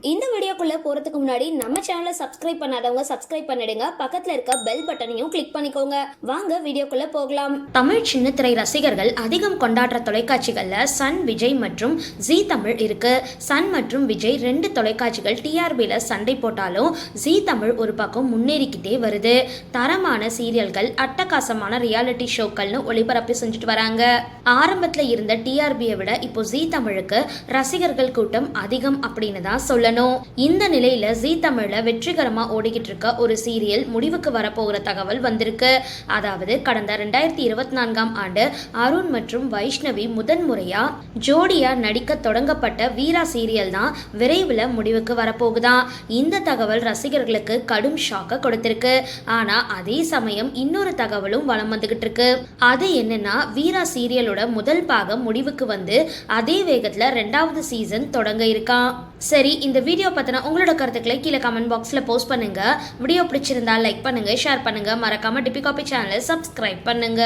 இந்த வீடியோக்குள்ள போறதுக்கு முன்னாடி நம்ம சேனலை சப்ஸ்கிரைப் பண்ணாதவங்க சப்ஸ்கிரைப் பண்ணிடுங்க, பக்கத்துல இருக்க பெல் பட்டனையும் கிளிக் பண்ணிக்கோங்க. வாங்க வீடியோக்குள்ள போகலாம். தமிழ் சின்னத்திரை ரசிகர்கள் அதிகம் கொண்டாடுற தொலைக்காட்சிகள்ல சன், விஜய் மற்றும் ஜீ தமிழ் இருக்கு. சன் மற்றும் விஜய் 2 தொலைக்காட்சிகள் டிஆர்பில சண்டை போட்டாலும் ஜீ தமிழ் ஒரு பக்கம் முன்னேறிக்கிட்டே வருது. தரமான சீரியல்கள், அட்டகாசமான ரியாலிட்டி ஷோக்கள்னு ஒளிபரப்பு செஞ்சுட்டு வராங்க. ஆரம்பத்துல இருந்த டிஆர்பியை விட இப்போ ஜீ தமிழுக்கு ரசிகர்கள் கூட்டம் அதிகம் அப்படின்னு தான் சொல்ல. இந்த நிலையில ஜீ தமிழ்ல வெற்றிகரமா ஓடிக்கிட்டு இருக்க ஒரு சீரியல் முடிவுக்கு வரப்போகிற தகவல் வந்திருக்கு. அதாவது கடந்த 2024ஆம் ஆண்டு அருண் மற்றும் வைஷ்ணவி முதன்முறையா ஜோடியா நடிக்க தொடங்கப்பட்ட வீரா சீரியல் தான் விரைவில் முடிவுக்கு வரப்போகுதான். இந்த தகவல் ரசிகர்களுக்கு கடும் ஷாக்க கொடுத்திருக்கு. ஆனா அதே சமயம் இன்னொரு தகவலும் வலம் வந்துகிட்டு இருக்கு. அது என்னன்னா, வீரா சீரியலோட முதல் பாகம் முடிவுக்கு வந்து அதே வேகத்துல 2வது சீசன் தொடங்க இருக்கான். சரி, இந்த வீடியோ பத்தின உங்களோட கருத்துக்களை கீழே கமெண்ட் பாக்ஸ்ல போஸ்ட் பண்ணுங்க. வீடியோ பிடிச்சிருந்தா லைக் பண்ணுங்க, ஷேர் பண்ணுங்க, மறக்காம டிபி காபி சேனலை சப்ஸ்கிரைப் பண்ணுங்க.